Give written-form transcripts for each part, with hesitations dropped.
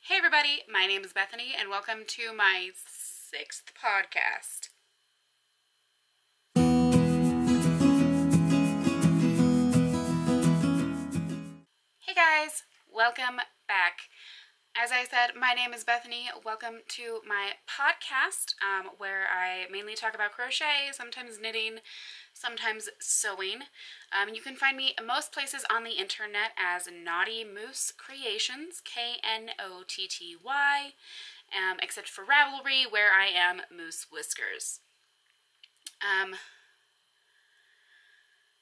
Hey everybody, my name is Bethany and welcome to my 6th podcast. Hey guys, welcome back. As I said, my name is Bethany. Welcome to my podcast where I mainly talk about crochet, sometimes knitting, sometimes sewing. You can find me most places on the internet as Knotty Moose Creations, Knotty, except for Ravelry, where I am Moose Whiskers.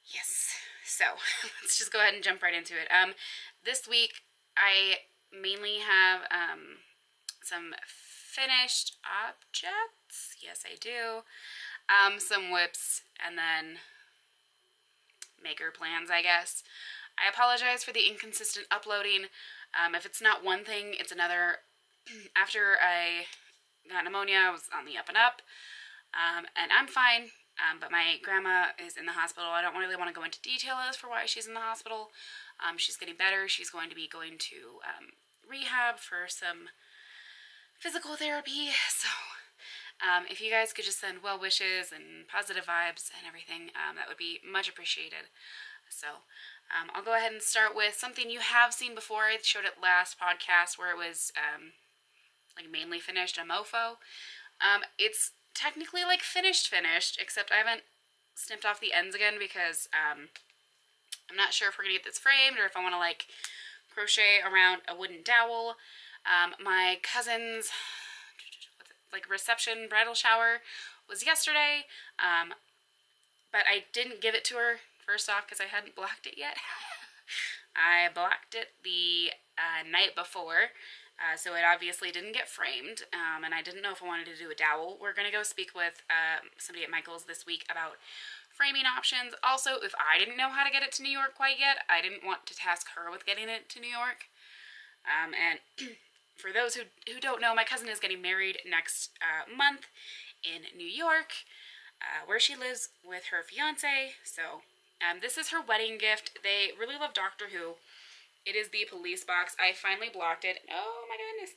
Yes, so let's just go ahead and jump right into it. This week I mainly have some finished objects. Yes, I do. Some whips, and then maker plans, I guess. I apologize for the inconsistent uploading. If it's not one thing, it's another. After I got pneumonia, I was on the up and up, and I'm fine, but my grandma is in the hospital. I don't really want to go into detail as for why she's in the hospital. She's getting better. She's going to be going to rehab for some physical therapy, so if you guys could just send well wishes and positive vibes and everything, that would be much appreciated. So I'll go ahead and start with something you have seen before. I showed it last podcast where it was like mainly finished, a mofo. It's technically like finished, except I haven't snipped off the ends again because I'm not sure if we're gonna get this framed or if I want to like crochet around a wooden dowel. My cousin's like reception bridal shower was yesterday, but I didn't give it to her first off because I hadn't blocked it yet. I blocked it the night before, so it obviously didn't get framed, and I didn't know if I wanted to do a dowel. We're gonna go speak with somebody at Michael's this week about framing options. Also, if I didn't know how to get it to New York quite yet, I didn't want to task her with getting it to New York. And for those who don't know, my cousin is getting married next month in New York, where she lives with her fiance. So this is her wedding gift. They really love Doctor Who. It is the police box. I finally blocked it. Oh my goodness.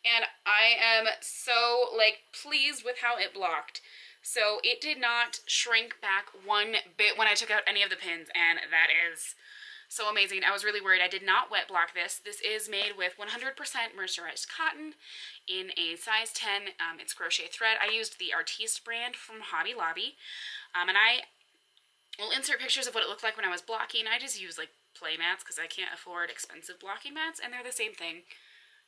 And I am so like pleased with how it blocked. So it did not shrink back one bit when I took out any of the pins, and that is so amazing. I was really worried. I did not wet block this. This is made with 100% mercerized cotton in a size 10. It's crochet thread. I used the Artiste brand from Hobby Lobby, and I will insert pictures of what it looked like when I was blocking. I just use like play mats because I can't afford expensive blocking mats, and they're the same thing,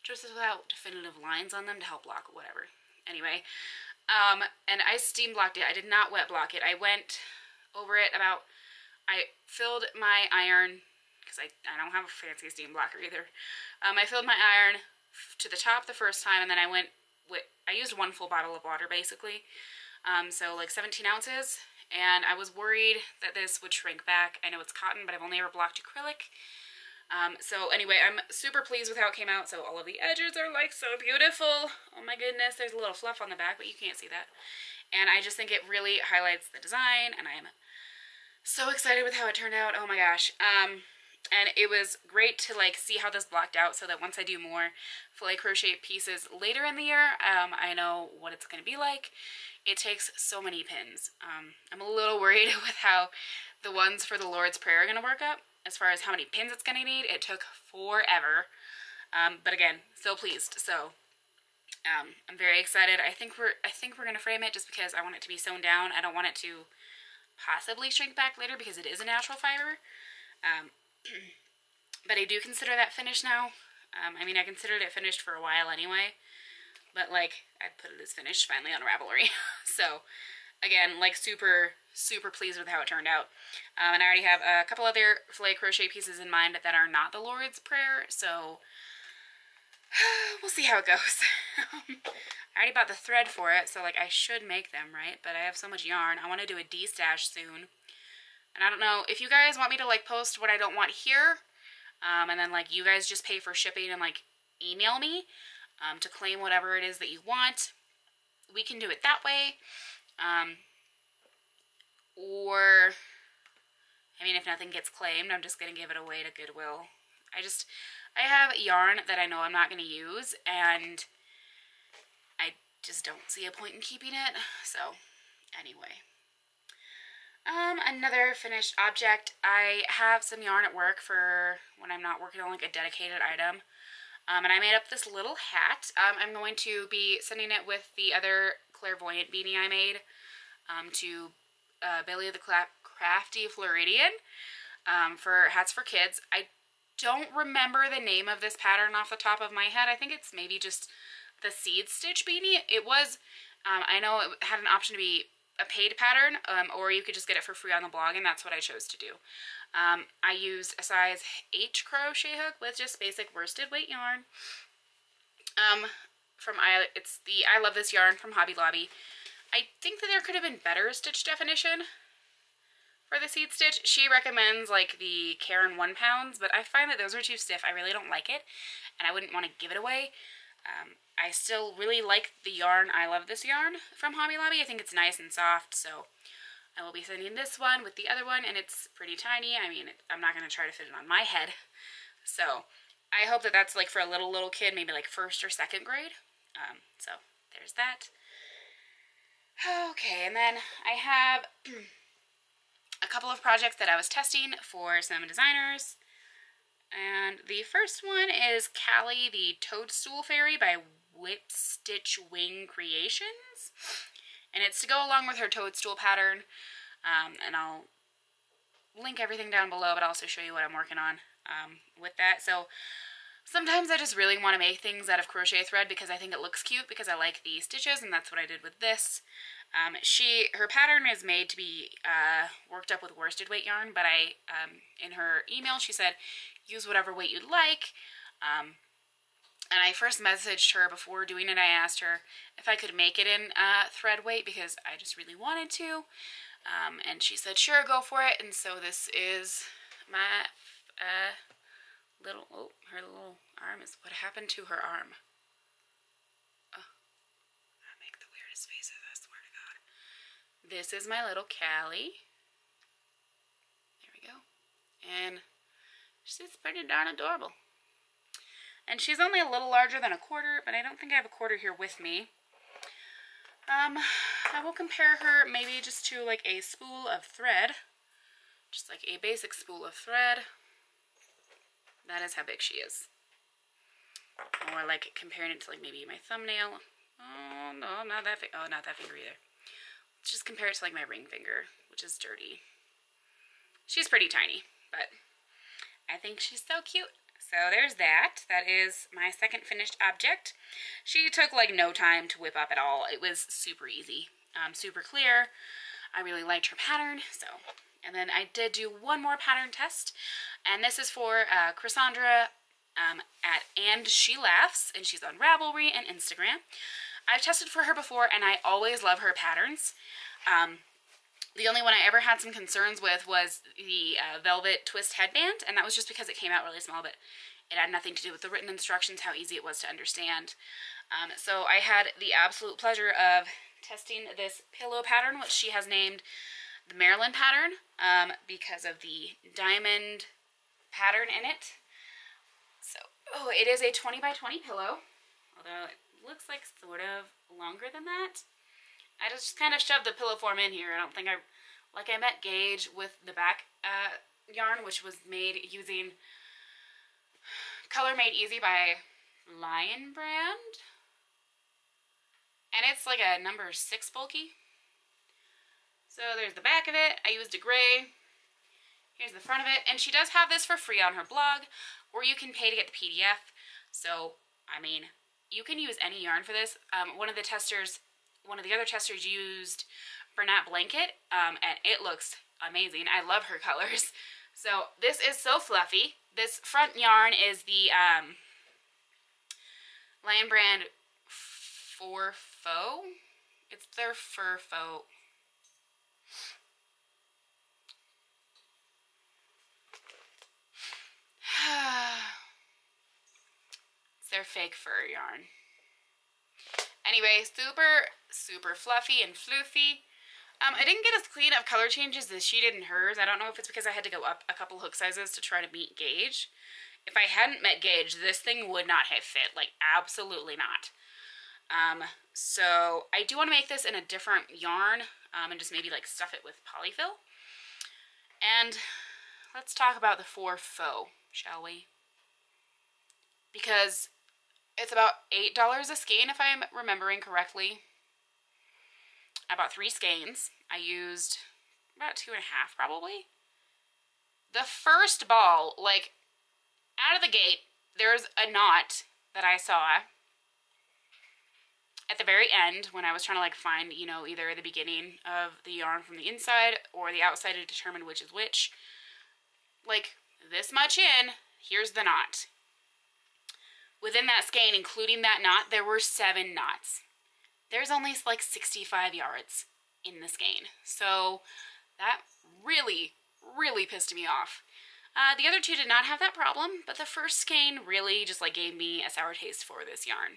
just without definitive lines on them to help block whatever. Anyway, and I steam blocked it. I did not wet block it. I went over it about, I filled my iron, because I don't have a fancy steam blocker either. I filled my iron to the top the first time, and then I went with, I used one full bottle of water basically, so like 17 ounces, and I was worried that this would shrink back. I know it's cotton, but I've only ever blocked acrylic. So anyway, I'm super pleased with how it came out. So all of the edges are like so beautiful. Oh my goodness, there's a little fluff on the back, but you can't see that. And I just think it really highlights the design, and I am so excited with how it turned out. Oh my gosh. And it was great to like see how this blocked out so that once I do more filet crochet pieces later in the year, I know what it's going to be like. It takes so many pins. I'm a little worried with how the ones for the Lord's Prayer are going to work up. As far as how many pins it's going to need, it took forever. But again, so pleased. So I'm very excited. I think we're going to frame it just because I want it to be sewn down. I don't want it to possibly shrink back later because it is a natural fiber. But I do consider that finished now. I mean, I considered it finished for a while anyway, but like I put it as finished finally on Ravelry. So again, like super pleased with how it turned out. And I already have a couple other filet crochet pieces in mind that are not the Lord's Prayer, so we'll see how it goes. I already bought the thread for it, so like I should make them, right? But I have so much yarn. I want to do a de-stash soon. And I don't know if you guys want me to like post what I don't want here, and then like you guys just pay for shipping and like email me to claim whatever it is that you want. We can do it that way. Or, I mean, if nothing gets claimed, I'm just going to give it away to Goodwill. I have yarn that I know I'm not going to use, and I just don't see a point in keeping it. So anyway, another finished object. I have some yarn at work for when I'm not working on like a dedicated item. And I made up this little hat. I'm going to be sending it with the other clairvoyant beanie I made to Billy the Crafty Floridian for hats for kids. I don't remember the name of this pattern off the top of my head. I think it's maybe just the seed stitch beanie. It was, I know it had an option to be a paid pattern, or you could just get it for free on the blog, and that's what I chose to do. I used a size H crochet hook with just basic worsted weight yarn. It's the I Love This Yarn from Hobby Lobby. I think that there could have been better stitch definition for the seed stitch. She recommends like the Karen 1 pounds, but I find that those are too stiff. I really don't like it, and I wouldn't want to give it away. I still really like the yarn I Love This Yarn from Hobby Lobby. I think it's nice and soft, so I will be sending this one with the other one, and it's pretty tiny. I mean, I'm not going to try to fit it on my head. So I hope that that's like for a little kid, maybe like 1st or 2nd grade. So there's that. Okay, and then I have a couple of projects that I was testing for some designers. And the first one is Cali the Toadstool Fairy by Whip Stitch Wing Creations. And it's to go along with her toadstool pattern. And I'll link everything down below, but I'll also show you what I'm working on with that. So sometimes I just really want to make things out of crochet thread because I think it looks cute, because I like the stitches, and that's what I did with this. Her pattern is made to be worked up with worsted weight yarn, but in her email she said use whatever weight you'd like. And I first messaged her before doing it. I asked her if I could make it in thread weight because I just really wanted to. And she said, sure, go for it. And so this is my her little arm is, what happened to her arm? Oh, I make the weirdest faces, I swear to God. This is my little Callie. There we go. And she's pretty darn adorable. And she's only a little larger than a quarter, but I don't think I have a quarter here with me. I will compare her maybe just to like a spool of thread. Just like a basic spool of thread. That is how big she is. Or like comparing it to like maybe my thumbnail. Oh, no, not that finger. Oh, not that finger either. Let's just compare it to like my ring finger, which is dirty. She's pretty tiny, but I think she's so cute. So there's that. That is my second finished object. She took like no time to whip up at all. It was super easy, super clear. I really liked her pattern. So, and then I did do one more pattern test, and this is for Cassandra at And She Laughs, and she's on Ravelry and Instagram. I've tested for her before, and I always love her patterns. The only one I ever had some concerns with was the velvet twist headband, and that was just because it came out really small, but it had nothing to do with the written instructions, how easy it was to understand. So I had the absolute pleasure of testing this pillow pattern, which she has named the Maryland pattern, because of the diamond pattern in it. So, it is a 20 by 20 pillow, although it looks like sort of longer than that. I just kind of shoved the pillow form in here. I don't think I met gauge with the back yarn, which was made using Color Made Easy by Lion Brand. And it's like a number 6 bulky. So there's the back of it. I used a gray. Here's the front of it. And she does have this for free on her blog, or you can pay to get the PDF. So, I mean, you can use any yarn for this. One of the other testers used Bernat Blanket, and it looks amazing. I love her colors. So this is so fluffy. This front yarn is the Lion Brand Fur Faux. It's their Fur Faux. It's their fake fur yarn. Anyway, super fluffy and floofy. I didn't get as clean of color changes as she did in hers. I don't know if it's because I had to go up a couple hook sizes to try to meet gauge. if I hadn't met Gage, this thing would not have fit. Like, absolutely not. So I do want to make this in a different yarn, and just maybe like stuff it with polyfill. And let's talk about the 4 faux, shall we? Because it's about $8 a skein, if I'm remembering correctly. I bought 3 skeins. I used about 2.5 probably. The first ball, like, out of the gate, there's a knot that I saw at the very end when I was trying to like find, you know, either the beginning of the yarn from the inside or the outside to determine which is which. Like, this much in, here's the knot. Within that skein, including that knot, there were 7 knots. There's only like 65 yards in the skein. So that really, really pissed me off. The other 2 did not have that problem, but the first skein really just like gave me a sour taste for this yarn.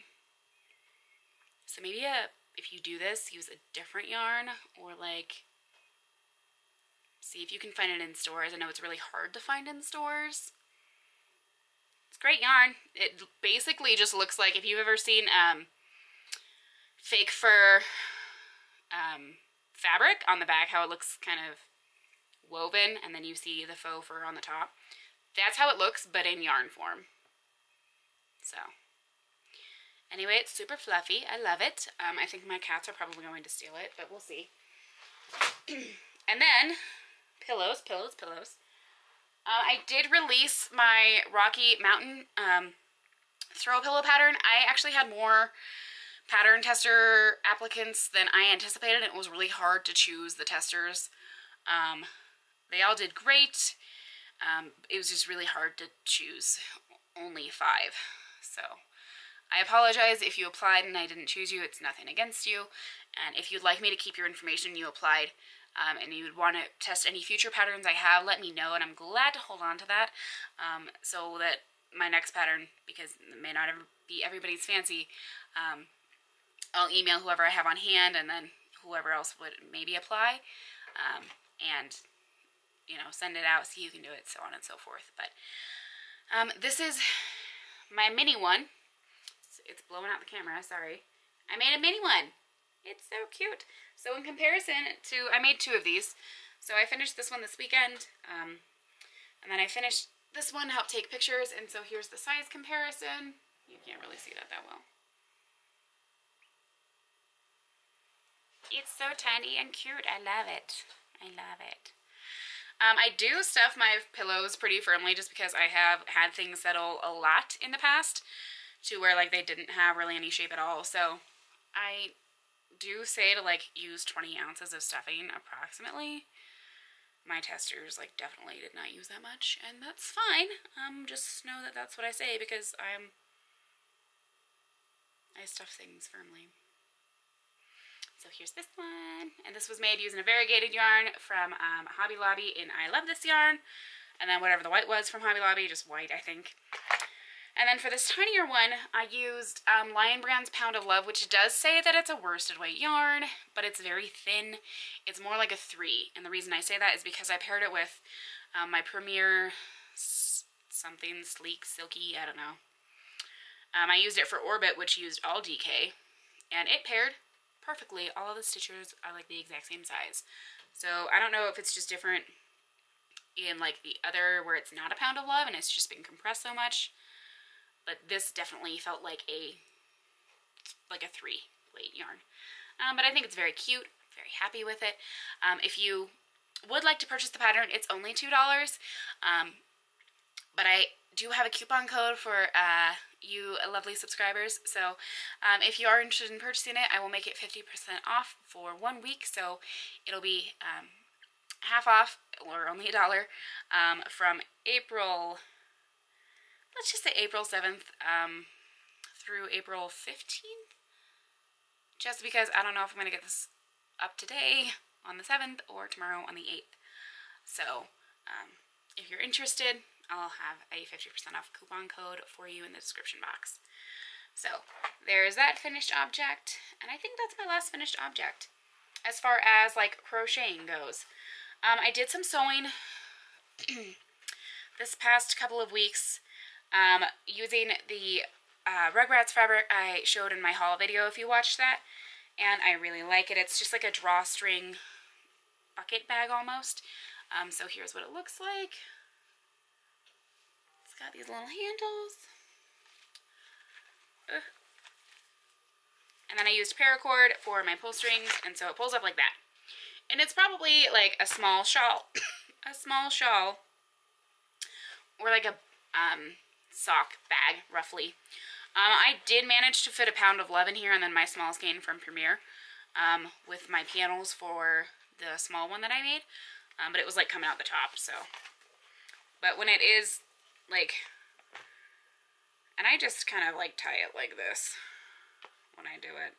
So maybe if you do this, use a different yarn, or like see if you can find it in stores. I know it's really hard to find in stores. It's great yarn. It basically just looks like, if you've ever seen fake fur fabric on the back, how it looks kind of woven, and then you see the faux fur on the top. That's how it looks, but in yarn form. So anyway, it's super fluffy. I love it. I think my cats are probably going to steal it, but we'll see. And then pillows. I did release my Rocky Mountain throw pillow pattern. I actually had more pattern tester applicants than I anticipated. It was really hard to choose the testers. They all did great. It was just really hard to choose only 5. So I apologize if you applied and I didn't choose you. It's nothing against you. And if you'd like me to keep your information you applied, and you would want to test any future patterns I have, let me know, and I'm glad to hold on to that, so that my next pattern, because it may not ever be everybody's fancy, I'll email whoever I have on hand, and then whoever else would maybe apply, and, you know, send it out, see who can do it, so on and so forth. But this is my mini one. It's blowing out the camera, sorry. I made a mini one. It's so cute. So in comparison to, I made 2 of these. So I finished this one this weekend, and then I finished this one, helped take pictures, and so here's the size comparison. You can't really see that well. It's so tiny and cute. I love it. I love it. I do stuff my pillows pretty firmly just because I have had things settle a lot in the past to where like they didn't have really any shape at all. So I do say to like use 20 ounces of stuffing approximately. My testers like definitely did not use that much, and that's fine. Just know that that's what I say because I stuff things firmly. So here's this one, and this was made using a variegated yarn from Hobby Lobby, and I love this yarn. And then whatever the white was from Hobby Lobby, just white I think. And then for this tinier one, I used Lion Brand's Pound of Love, which does say that it's a worsted weight yarn, but it's very thin. It's more like a 3, and the reason I say that is because I paired it with my Premier something sleek, silky, I don't know. I used it for Orbit, which used all DK, and it paired perfectly. All of the stitches are like the exact same size. So I don't know if it's just different in like the other where it's not a Pound of Love and it's just been compressed so much. But this definitely felt like a 3 weight yarn. But I think it's very cute, very happy with it. If you would like to purchase the pattern, it's only $2. But I do have a coupon code for you lovely subscribers. So if you are interested in purchasing it, I will make it 50% off for 1 week. So it'll be half off, or only $1, from April, let's just say April 7th through April 15th. Just because I don't know if I'm going to get this up today on the 7th or tomorrow on the 8th. So if you're interested, I'll have a 50% off coupon code for you in the description box. So there's that finished object, and I think that's my last finished object as far as like crocheting goes. I did some sewing this past couple of weeks. using the Rugrats fabric I showed in my haul video if you watched that, and I really like it. It's just like a drawstring bucket bag almost. So here's what it looks like. It's got these little handles. And then I used paracord for my pull strings, and so it pulls up like that. And it's probably like a small shawl, a small shawl, or like a sock bag, roughly. I did manage to fit a pound of love in here, and then my small skein from Premier, with my panels for the small one that I made. But it was like coming out the top, so. But when it is like, and I just kind of like tie it like this when I do it.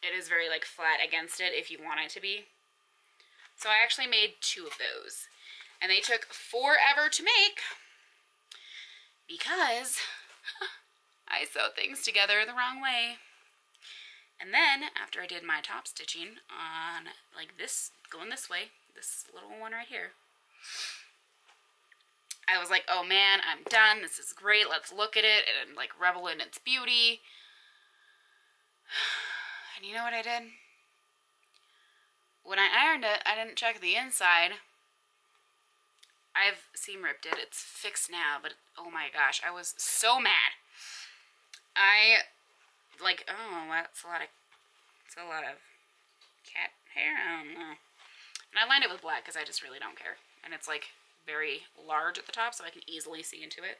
It is very like flat against it if you want it to be. So I actually made 2 of those, and they took forever to make because I sewed things together the wrong way. And then after I did my top stitching on like this, going this way, this little one right here, I was like, oh man, I'm done. This is great. Let's look at it and like revel in its beauty. And you know what I did? When I ironed it, I didn't check the inside. I've seam ripped it. It's fixed now, but oh my gosh, I was so mad. I like, oh, that's a lot of, it's a lot of cat hair. I don't know. And I lined it with black because I just really don't care. And it's like very large at the top, so I can easily see into it.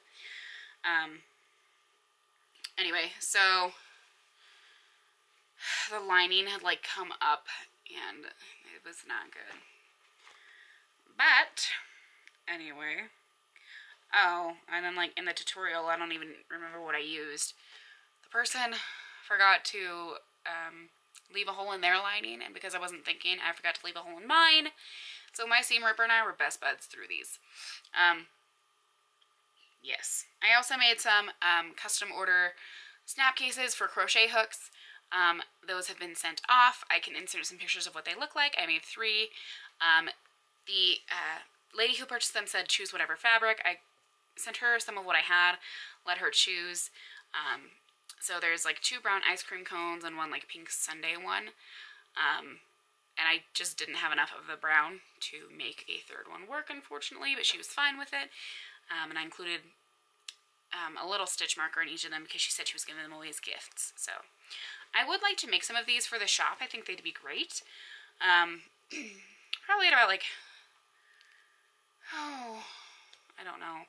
Anyway, so the lining had like come up and it was not good. But anyway, oh, and then like in the tutorial, I don't even remember what I used. The person forgot to leave a hole in their lining, and because I wasn't thinking, I forgot to leave a hole in mine. So my seam ripper and I were best buds through these. Yes. I also made some custom order snap cases for crochet hooks. Those have been sent off. I can insert some pictures of what they look like. I made 3. The lady who purchased them said choose whatever fabric. I sent her some of what I had, let her choose. So there's like 2 brown ice cream cones and 1 like pink sundae one. And I just didn't have enough of the brown to make a 3rd one work, unfortunately, but she was fine with it. And I included a little stitch marker in each of them because she said she was giving them away as gifts. So I would like to make some of these for the shop. I think they'd be great. Probably at about like, oh, I don't know,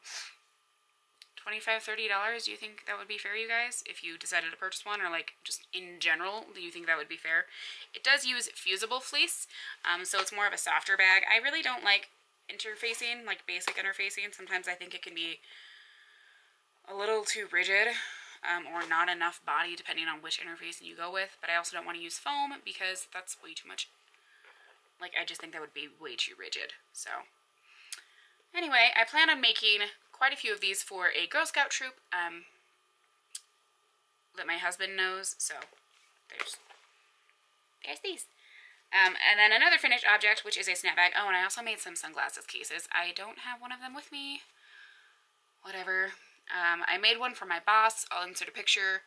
$25, $30. Do you think that would be fair, you guys? If you decided to purchase one, or like just in general, do you think that would be fair? It does use fusible fleece, so it's more of a softer bag. I really don't like interfacing, like basic interfacing. Sometimes I think it can be a little too rigid, or not enough body, depending on which interfacing you go with. But I also don't want to use foam because that's way too much. Like, I just think that would be way too rigid. So anyway, I plan on making quite a few of these for a Girl Scout troop that my husband knows. So there's these. And then another finished object, which is a snap bag. Oh, and I also made some sunglasses cases. I don't have one of them with me. Whatever. I made one for my boss. I'll insert a picture.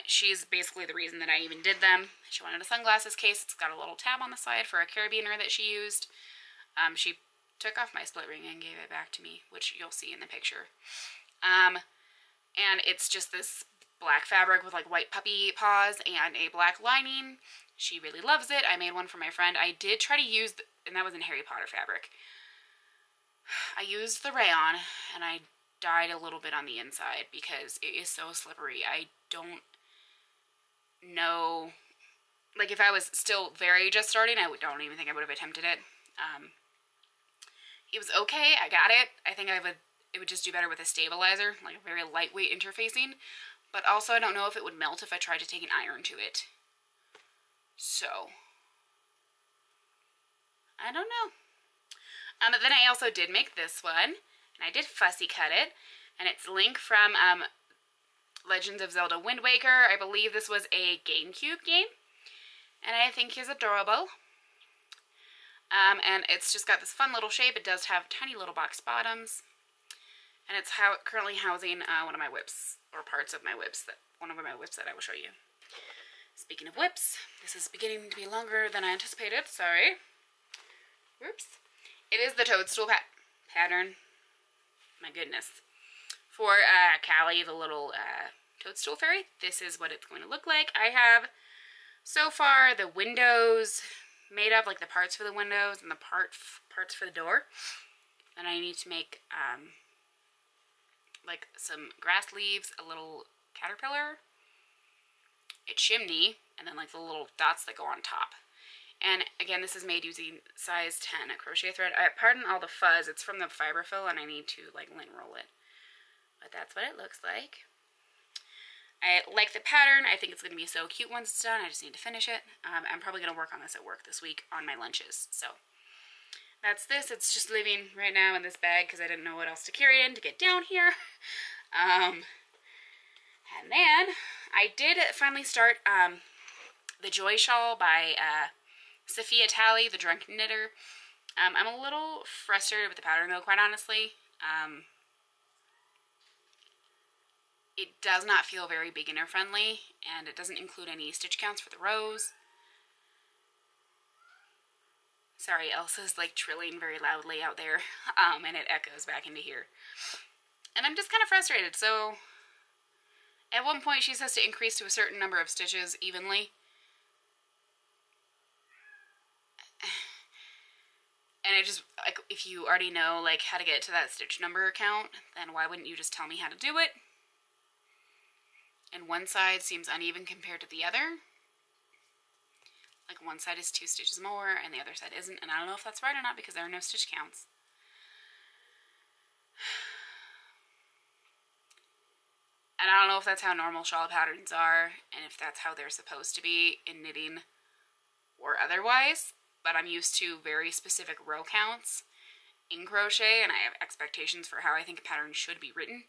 She's basically the reason that I even did them. She wanted a sunglasses case. It's got a little tab on the side for a carabiner that she used. She took off my split ring and gave it back to me, which you'll see in the picture. And it's just this black fabric with like white puppy paws and a black lining. She really loves it. I made one for my friend. I did try to use, and that was in Harry Potter fabric. I used the rayon, and I dyed a little bit on the inside because it is so slippery. I don't know, like if I was still very just starting, I don't even think I would have attempted it. It was okay. I got it. I think it would just do better with a stabilizer, like a very lightweight interfacing. But also, I don't know if it would melt if I tried to take an iron to it. So, I don't know. But then I also did make this one, and I did fussy cut it, and it's Link from Legends of Zelda Wind Waker. I believe this was a GameCube game, and I think he's adorable. And it's just got this fun little shape. It does have tiny little box bottoms. And it's currently housing one of my whips, or parts of my whips, one of my whips that I will show you. Speaking of whips, this is beginning to be longer than I anticipated. Sorry. Whoops. It is the Toadstool pattern. My goodness. For Cali, the little Toadstool Fairy, this is what it's going to look like. I have, so far, the windows made up, like the parts for the windows and the parts for the door. And I need to make like some grass leaves, a little caterpillar, a chimney, and then like the little dots that go on top. And again, this is made using size 10 crochet thread. Pardon all the fuzz, it's from the fiberfill and I need to like lint roll it. But that's what it looks like. I like the pattern. I think it's going to be so cute once it's done. I just need to finish it. I'm probably going to work on this at work this week on my lunches. So that's this. It's just living right now in this bag because I didn't know what else to carry in to get down here. And then I did finally start the Joy Shawl by Sophia Talley, the Drunk Knitter. I'm a little frustrated with the pattern though, quite honestly. It does not feel very beginner friendly, and it doesn't include any stitch counts for the rows. Sorry, Elsa's like trilling very loudly out there, and it echoes back into here. And I'm just kind of frustrated, so at one point she says to increase to a certain number of stitches evenly. And it just, like, if you already know like how to get to that stitch number count, then why wouldn't you just tell me how to do it? And one side seems uneven compared to the other. Like one side is 2 stitches more and the other side isn't. And I don't know if that's right or not because there are no stitch counts. And I don't know if that's how normal shawl patterns are and if that's how they're supposed to be in knitting or otherwise. But I'm used to very specific row counts in crochet and I have expectations for how I think a pattern should be written.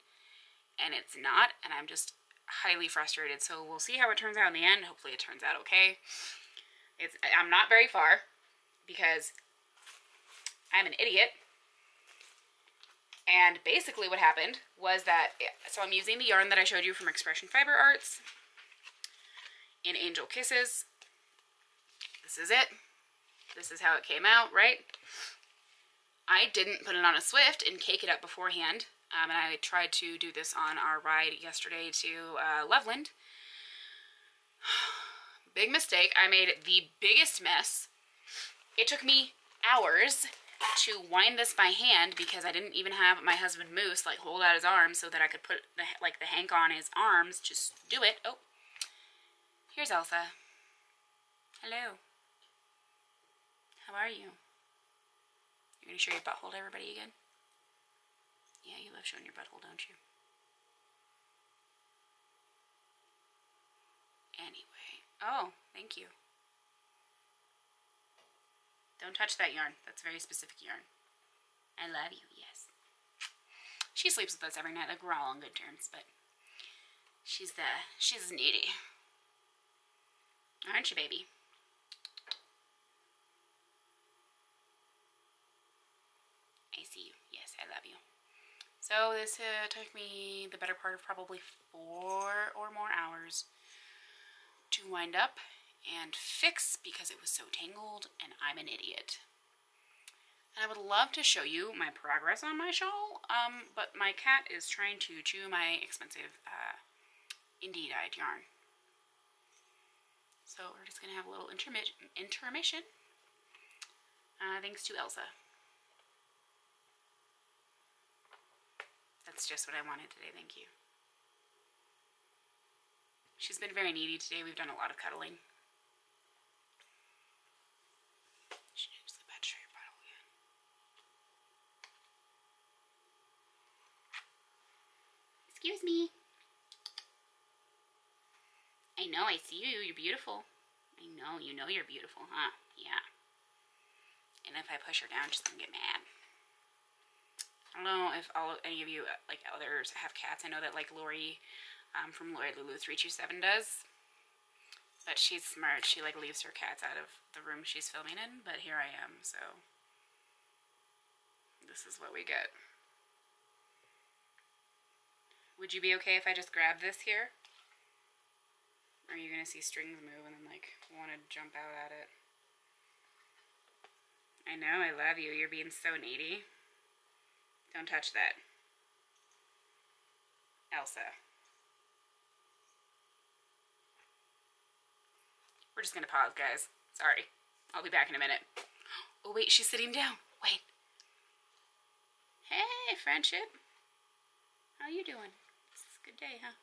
And it's not, and I'm just highly frustrated. So we'll see how it turns out in the end. Hopefully it turns out okay. I'm not very far because I'm an idiot. And basically what happened was that, so I'm using the yarn that I showed you from Expression Fiber Arts in Angel Kisses. This is it. This is how it came out, right? I didn't put it on a Swift and cake it up beforehand. And I tried to do this on our ride yesterday to Loveland. Big mistake. I made the biggest mess. It took me hours to wind this by hand because I didn't even have my husband Moose like hold out his arms so that I could put the hank on his arms. Just do it. Oh, here's Elsa. Hello. How are you? You're gonna show your butthole to everybody again? Yeah, you love showing your butthole, don't you? Anyway. Oh, thank you. Don't touch that yarn. That's very specific yarn. I love you, yes. She sleeps with us every night. Like, we're all on good terms, but she's needy. Aren't you, baby? I see you. Yes, I love you. So this took me the better part of probably 4 or more hours to wind up and fix because it was so tangled and I'm an idiot. And I would love to show you my progress on my shawl, but my cat is trying to chew my expensive indie-dyed yarn. So we're just going to have a little intermission thanks to Elsa. That's just what I wanted today, thank you. She's been very needy today. We've done a lot of cuddling. She just about to show your bottle again. Excuse me. I know, I see you. You're beautiful. I know, you know you're beautiful, huh? Yeah. And if I push her down, she's gonna get mad. I don't know if any of you, like others, have cats. I know that like Lori from Lori Lulu 327 does. But she's smart. She like leaves her cats out of the room she's filming in. But here I am, so this is what we get. Would you be okay if I just grab this here? Or are you going to see strings move and then, like, want to jump out at it? I know, I love you. You're being so needy. Don't touch that. Elsa. We're just going to pause, guys. Sorry. I'll be back in a minute. Oh, wait, she's sitting down. Wait. Hey, friendship. How you doing? It's a good day, huh?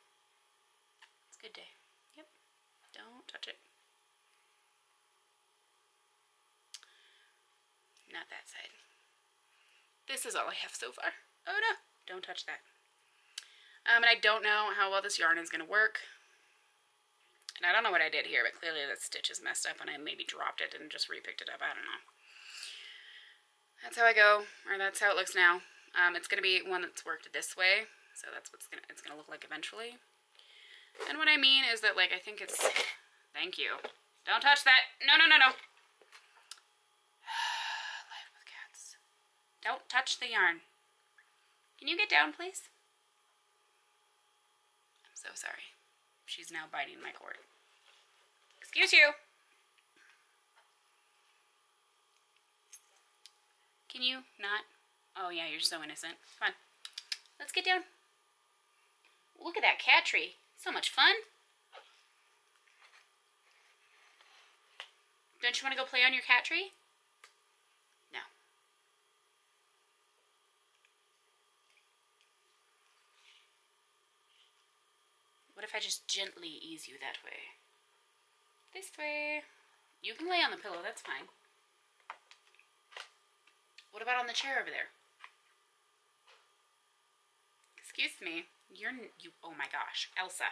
It's a good day. Yep. Don't touch it. Not that side. This is all I have so far. Oh no, don't touch that. And I don't know how well this yarn is going to work. And I don't know what I did here, but clearly that stitch is messed up and I maybe dropped it and just re-picked it up. I don't know. That's how I go, or that's how it looks now. It's going to be one that's worked this way, so that's what it's going to look like eventually. And what I mean is that, like, I think it's... Thank you. Don't touch that. No, no, no, no. Life with cats. Don't touch the yarn. Can you get down, please? I'm so sorry. She's now biting my cord. Excuse you. Can you not? Oh yeah, you're so innocent. Come on. Let's get down. Look at that cat tree. So much fun. Don't you want to go play on your cat tree? No. What if I just gently ease you that way? This way. You can lay on the pillow, that's fine. What about on the chair over there? Excuse me. Oh my gosh, Elsa.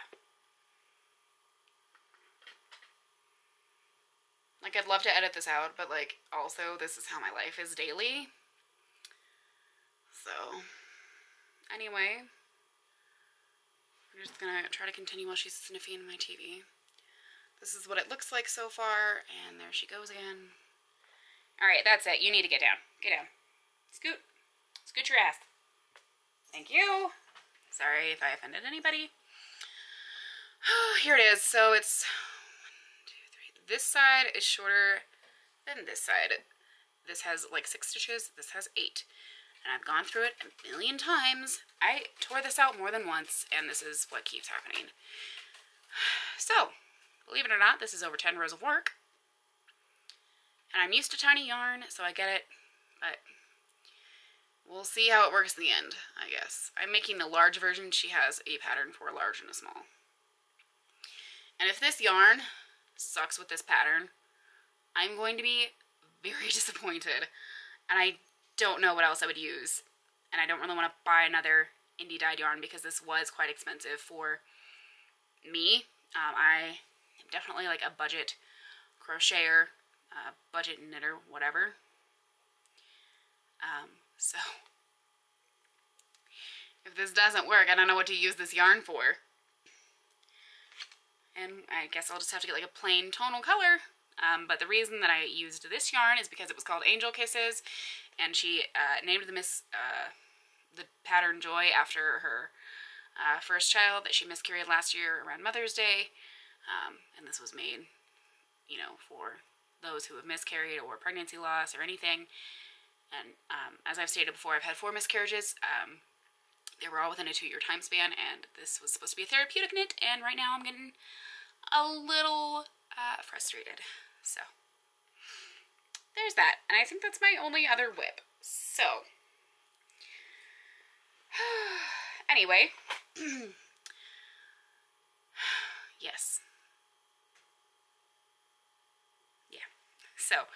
Like, I'd love to edit this out, but, like, also, this is how my life is daily. So, anyway, I'm just gonna try to continue while she's sniffing my TV. This is what it looks like so far, and there she goes again. Alright, that's it. You need to get down. Get down. Scoot. Scoot your ass. Thank you. Sorry if I offended anybody. Oh, here it is. So it's 1, 2, 3. This side is shorter than this side. This has like 6 stitches. This has 8. And I've gone through it a million times. I tore this out more than once, and this is what keeps happening. So, believe it or not, this is over 10 rows of work. And I'm used to tiny yarn, so I get it. But we'll see how it works in the end, I guess. I'm making the large version. She has a pattern for a large and a small. And if this yarn sucks with this pattern, I'm going to be very disappointed. And I don't know what else I would use. And I don't really want to buy another indie dyed yarn because this was quite expensive for me. I am definitely like a budget crocheter, budget knitter, whatever. So if this doesn't work, I don't know what to use this yarn for. And I guess I'll just have to get like a plain tonal color. But the reason that I used this yarn is because it was called Angel Kisses, and she named the pattern Joy after her first child that she miscarried last year around Mother's Day. And this was made, you know, for those who have miscarried or pregnancy loss or anything. And as I've stated before, I've had 4 miscarriages. They were all within a 2-year time span, and this was supposed to be a therapeutic knit, and right now I'm getting a little frustrated. So there's that. And I think that's my only other whip. So anyway, yes. Yeah. So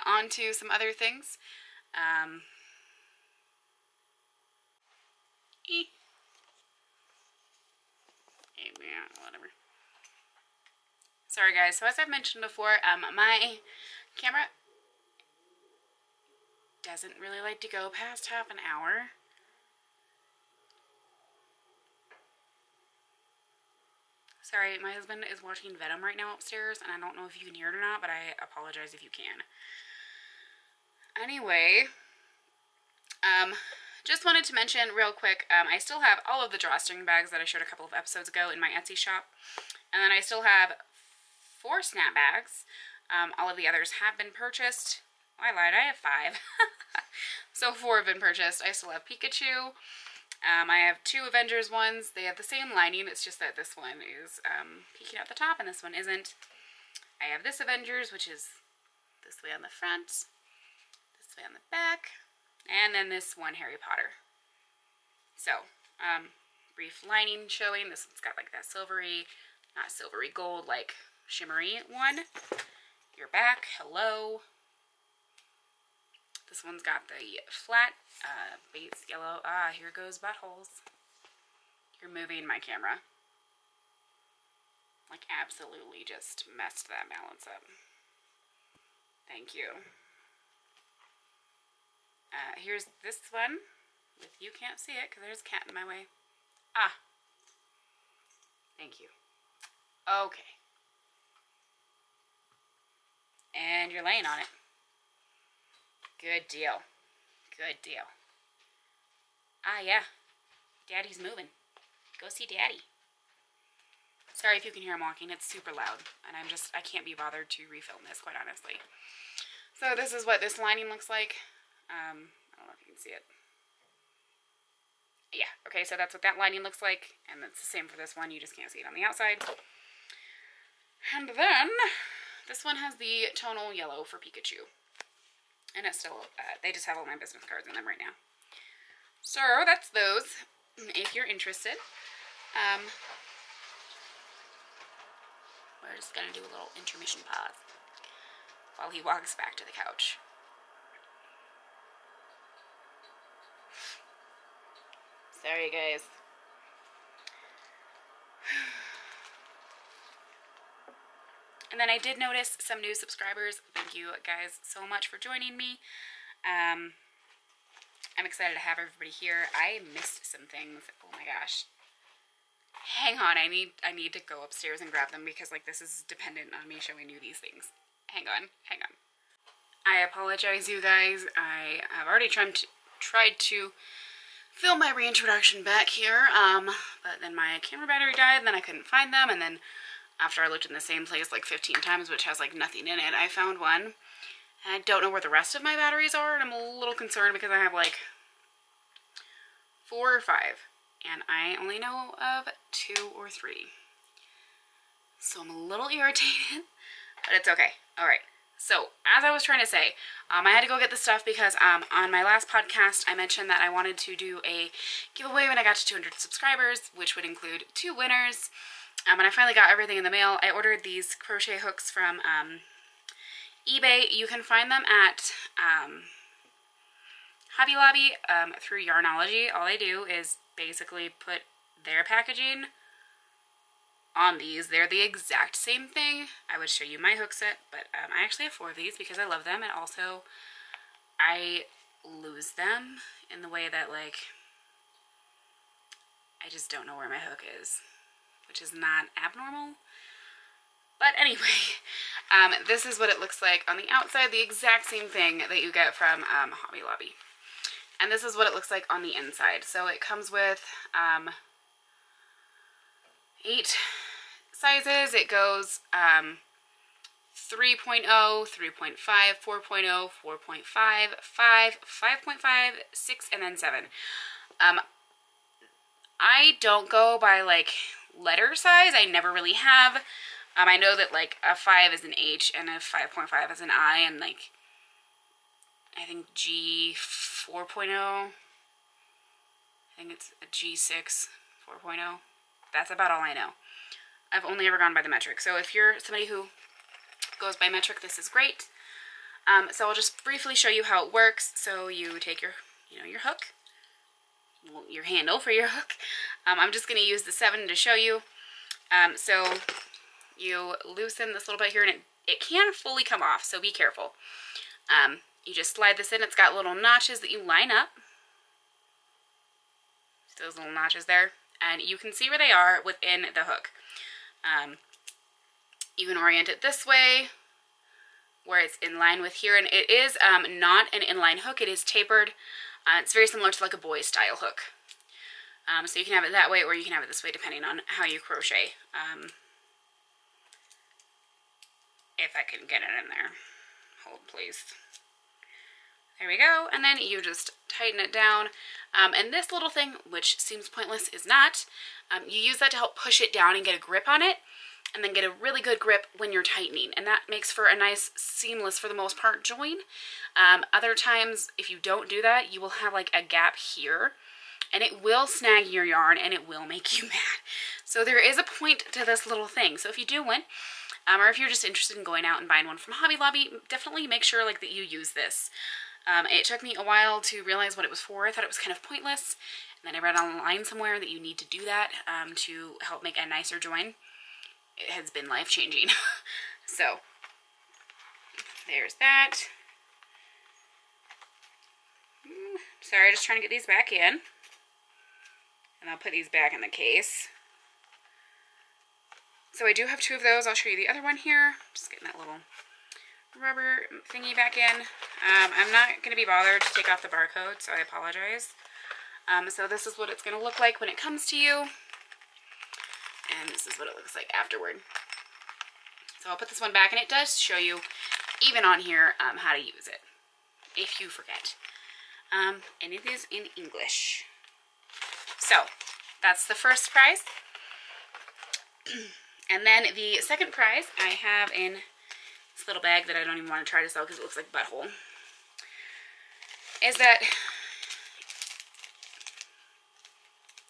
on to some other things. Whatever. Sorry guys, so as I've mentioned before, my camera doesn't really like to go past half an hour. Sorry, my husband is watching Venom right now upstairs, and I don't know if you can hear it or not, but I apologize if you can. Anyway, just wanted to mention real quick, I still have all of the drawstring bags that I showed a couple of episodes ago in my Etsy shop. And then I still have 4 snap bags. All of the others have been purchased. I lied, I have 5. So 4 have been purchased. I still have Pikachu. I have 2 Avengers ones. They have the same lining. It's just that this one is peeking out the top and this one isn't. I have this Avengers, which is this way on the front, this way on the back, and then this one Harry Potter. So, brief lining showing. This one's got like that silvery, not silvery gold, like shimmery one. Your back, hello. This one's got the flat base yellow. Ah, here goes buttholes. You're moving my camera. Like, absolutely just messed that balance up. Thank you. Here's this one. With you can't see it because there's a cat in my way. Ah. Thank you. Okay. And you're laying on it. Good deal. Good deal. Ah, yeah. Daddy's moving. Go see Daddy. Sorry if you can hear him walking. It's super loud. And I can't be bothered to refilm this, quite honestly. So this is what this lining looks like. I don't know if you can see it. Yeah, okay, so that's what that lining looks like. And it's the same for this one. You just can't see it on the outside. And then, this one has the tonal yellow for Pikachu. And it's still, they just have all my business cards in them right now. So, that's those, if you're interested. We're just going to do a little intermission pause while he walks back to the couch. Sorry, guys. And then I did notice some new subscribers. Thank you guys so much for joining me. I'm excited to have everybody here. I missed some things. Oh my gosh. Hang on, I need to go upstairs and grab them because like this is dependent on me showing you these things. Hang on. I apologize, you guys. I have already tried to film my reintroduction back here, but then my camera battery died, and then I couldn't find them, and then after I looked in the same place like 15 times, which has like nothing in it, I found one. And I don't know where the rest of my batteries are, and I'm a little concerned because I have like 4 or 5, and I only know of 2 or 3. So I'm a little irritated, but it's okay. Alright, so as I was trying to say, I had to go get the stuff because on my last podcast I mentioned that I wanted to do a giveaway when I got to 200 subscribers, which would include 2 winners. And I finally got everything in the mail. I ordered these crochet hooks from eBay. You can find them at Hobby Lobby through Yarnology. All they do is basically put their packaging on these. They're the exact same thing. I would show you my hook set, but I actually have 4 of these because I love them, and also I lose them in the way that like I just don't know where my hook is, which is not abnormal. But anyway, this is what it looks like on the outside, the exact same thing that you get from Hobby Lobby. And this is what it looks like on the inside. So it comes with 8 sizes. It goes 3.0, 3.5, 4.0, 4.5, 5, 5.5, 6, and then 7. I don't go by like letter size. I never really have. I know that like a 5 is an H and a 5.5 is an I, and like I think G 4.0, I think it's a G6 4.0. That's about all I know. I've only ever gone by the metric. So if you're somebody who goes by metric, this is great. So I'll just briefly show you how it works. So you take your, your hook, your handle for your hook. I'm just going to use the 7 to show you. So you loosen this little bit here, and it can fully come off, so be careful. You just slide this in. It's got little notches that you line up. Those little notches there. And you can see where they are within the hook. You can orient it this way, where it's in line with here. And it is not an inline hook. It is tapered. It's very similar to like a boy style hook. So you can have it that way or you can have it this way depending on how you crochet. If I can get it in there. Hold please. There we go, and then you just tighten it down. And this little thing, which seems pointless, is not. You use that to help push it down and get a grip on it, and then get a really good grip when you're tightening. And that makes for a nice, seamless, for the most part, join. Other times, if you don't do that, you will have like a gap here, and it will snag your yarn, and it will make you mad. So there is a point to this little thing. So if you do one, or if you're just interested in going out and buying one from Hobby Lobby, definitely make sure like that you use this. It took me a while to realize what it was for. I thought it was kind of pointless, and then I read online somewhere that you need to do that to help make a nicer join. It has been life-changing. So, there's that. Sorry, just trying to get these back in. And I'll put these back in the case. So I do have 2 of those. I'll show you the other one here. Just getting that little rubber thingy back in. I'm not going to be bothered to take off the barcode, so I apologize. So this is what it's going to look like when it comes to you. And this is what it looks like afterward. So I'll put this one back, and it does show you, even on here, how to use it, if you forget. And it is in English. So, that's the first prize. And then the second prize I have in this little bag that I don't even want to try to sell because it looks like a butthole, is that,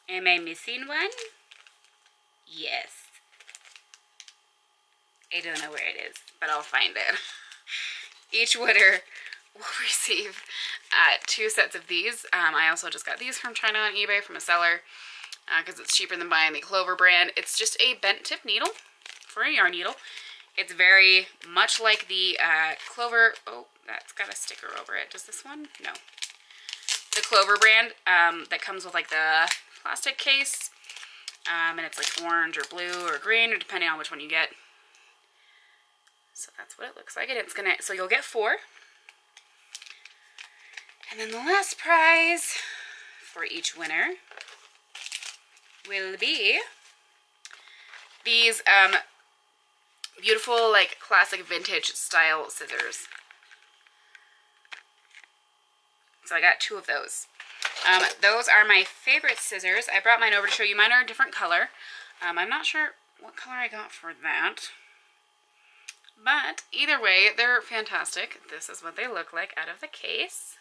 am I missing one? Yes. I don't know where it is, but I'll find it. Each winner will receive 2 sets of these. I also just got these from China on eBay from a seller because it's cheaper than buying the Clover brand. It's just a bent tip needle for a yarn needle. It's very much like the Clover. Oh, that's got a sticker over it. Does this one? No. The Clover brand that comes with like the plastic case. And it's like orange or blue or green, or depending on which one you get. So that's what it looks like. And it's gonna, so you'll get 4. And then the last prize for each winner will be these beautiful, like, classic vintage style scissors. So I got 2 of those. Those are my favorite scissors. I brought mine over to show you. Mine are a different color. I'm not sure what color I got for that. But either way, they're fantastic. This is what they look like out of the case.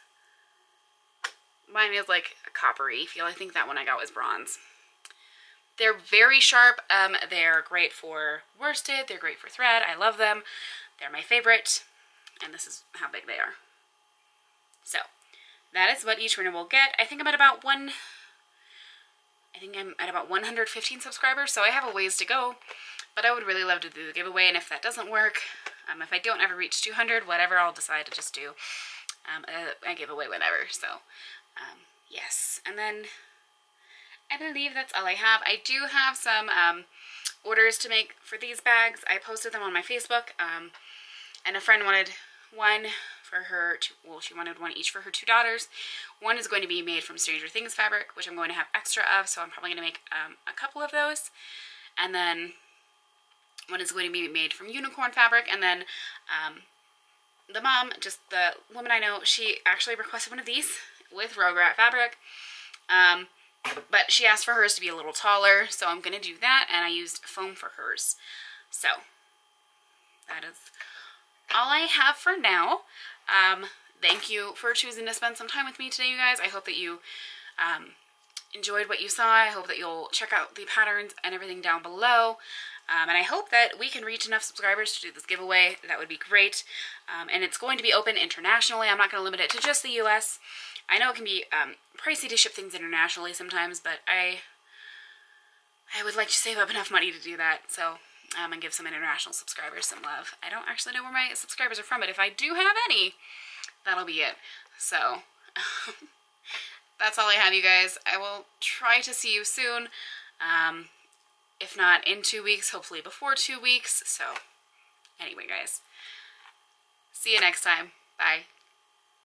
Mine is like a coppery feel. I think that one I got was bronze. They're very sharp. They're great for worsted. They're great for thread. I love them. They're my favorite. And this is how big they are. So, that is what each winner will get. I think I'm at about 115 subscribers, so I have a ways to go. But I would really love to do the giveaway, and if that doesn't work, if I don't ever reach 200, whatever, I'll decide to just do a giveaway whenever. So, yes. And then I believe that's all I have. I do have some orders to make for these bags. I posted them on my Facebook, and a friend wanted one for her, well, she wanted one each for her 2 daughters. One is going to be made from Stranger Things fabric, which I'm going to have extra of, so I'm probably going to make a couple of those. And then one is going to be made from unicorn fabric, and then the mom, just the woman I know, she actually requested one of these with Rograt fabric. But she asked for hers to be a little taller, so I'm going to do that, and I used foam for hers. So, that is all I have for now. Thank you for choosing to spend some time with me today, you guys. I hope that you enjoyed what you saw. I hope that you'll check out the patterns and everything down below. And I hope that we can reach enough subscribers to do this giveaway. That would be great. And it's going to be open internationally. I'm not going to limit it to just the US. I know it can be pricey to ship things internationally sometimes, but I would like to save up enough money to do that. So, and give some international subscribers some love. I don't actually know where my subscribers are from, but if I do have any, that'll be it. So, that's all I have, you guys. I will try to see you soon. If not in 2 weeks, hopefully before 2 weeks. So, anyway, guys. See you next time. Bye.